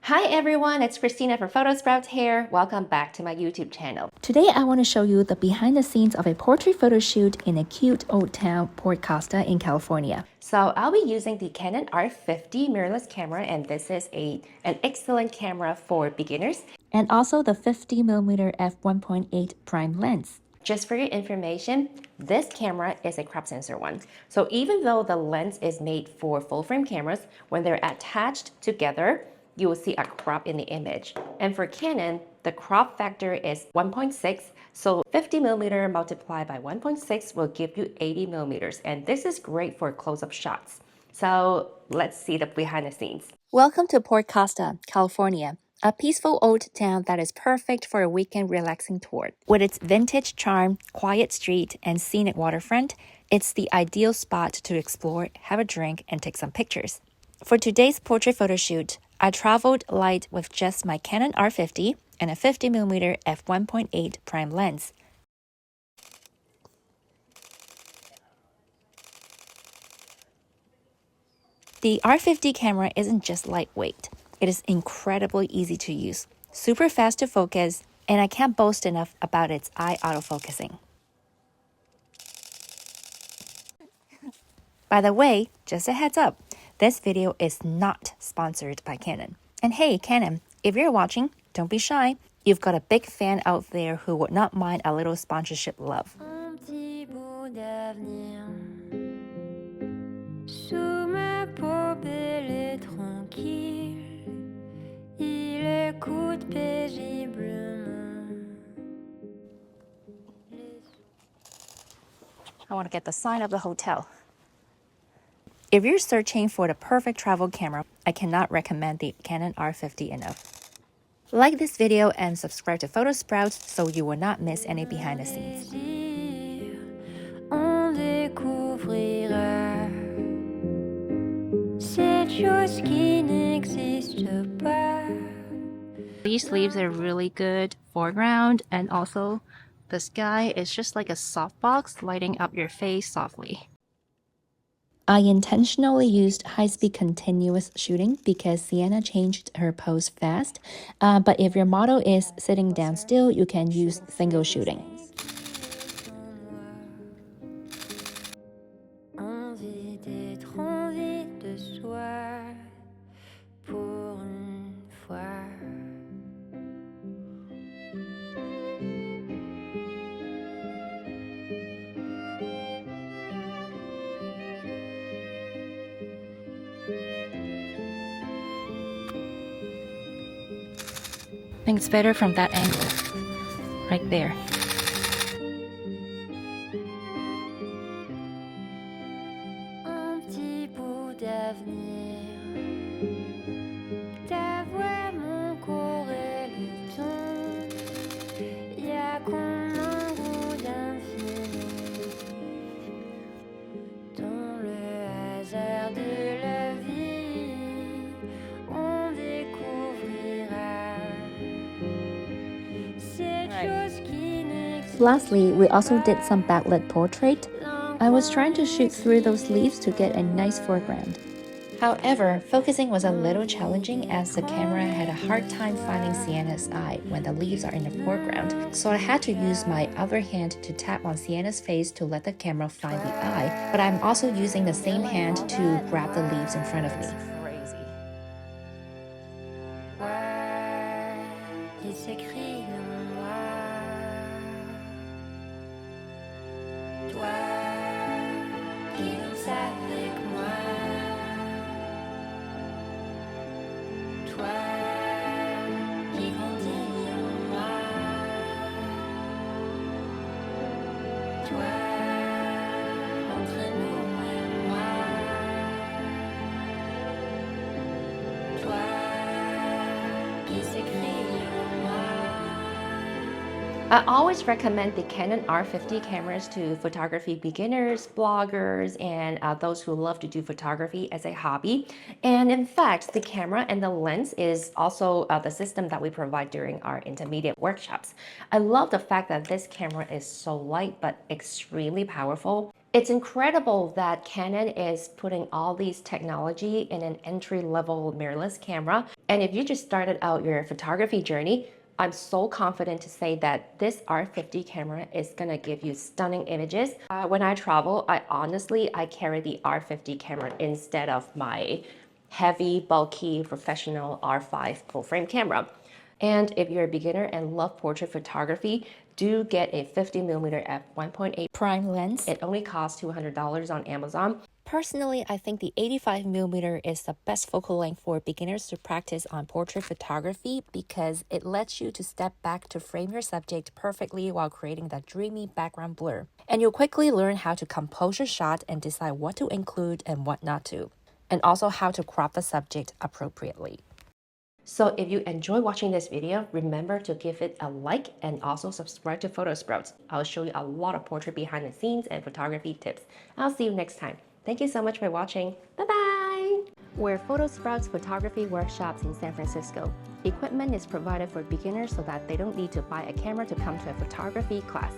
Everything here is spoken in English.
Hi everyone, it's Christina from Photosprout here. Welcome back to my YouTube channel. Today I want to show you the behind the scenes of a portrait photo shoot in a cute old town, Port Costa in California. So I'll be using the Canon R50 mirrorless camera, and this is an excellent camera for beginners. And also the 50mm F1.8 prime lens. Just for your information, this camera is a crop sensor one. So even though the lens is made for full frame cameras, when they're attached together, you will see a crop in the image. And for Canon, the crop factor is 1.6, so 50mm multiplied by 1.6 will give you 80mm, and this is great for close-up shots. So let's see the behind the scenes. Welcome to Port Costa, California, a peaceful old town that is perfect for a weekend relaxing tour. With its vintage charm, quiet street, and scenic waterfront, it's the ideal spot to explore, have a drink, and take some pictures. For today's portrait photo shoot, I traveled light with just my Canon R50 and a 50mm f1.8 prime lens. The R50 camera isn't just lightweight, it is incredibly easy to use, super fast to focus, and I can't boast enough about its eye autofocusing. By the way, just a heads up, this video is not sponsored by Canon. And hey, Canon, if you're watching, don't be shy. You've got a big fan out there who would not mind a little sponsorship love. I want to get the sign of the hotel. If you're searching for the perfect travel camera, I cannot recommend the Canon R50 enough. Like this video and subscribe to Photosprout so you will not miss any behind the scenes. On découvrira cette chose qui n'existe pas. These leaves are really good foreground, and also the sky is just like a softbox lighting up your face softly. I intentionally used high-speed continuous shooting because Sienna changed her pose fast, but if your model is sitting down still, you can use single shooting. I think it's better from that angle, right there. Un petit bout d'avenir, ta voix, mon corps et le ton, y a comme un goût d'infini, dans le hasard de la vie, on découvrira. Lastly, we also did some backlit portrait. I was trying to shoot through those leaves to get a nice foreground. However, focusing was a little challenging as the camera had a hard time finding Sienna's eye when the leaves are in the foreground, so I had to use my other hand to tap on Sienna's face to let the camera find the eye, but I'm also using the same hand to grab the leaves in front of me. I always recommend the Canon R50 cameras to photography beginners, bloggers, and those who love to do photography as a hobby. And in fact, the camera and the lens is also the system that we provide during our intermediate workshops. I love the fact that this camera is so light but extremely powerful. It's incredible that Canon is putting all these technology in an entry-level mirrorless camera. And if you just started out your photography journey, I'm so confident to say that this R50 camera is gonna give you stunning images. When I travel, I carry the R50 camera instead of my heavy, bulky, professional R5 full-frame camera. And if you're a beginner and love portrait photography, do get a 50mm F1.8 prime lens. It only costs $200 on Amazon. Personally, I think the 85mm is the best focal length for beginners to practice on portrait photography because it lets you to step back to frame your subject perfectly while creating that dreamy background blur. And you'll quickly learn how to compose your shot and decide what to include and what not to, and also how to crop the subject appropriately. So if you enjoy watching this video, remember to give it a like and also subscribe to PhotoSprouts. I'll show you a lot of portrait behind the scenes and photography tips. I'll see you next time. Thank you so much for watching. Bye-bye! We're PhotoSprouts photography workshops in San Francisco. Equipment is provided for beginners so that they don't need to buy a camera to come to a photography class.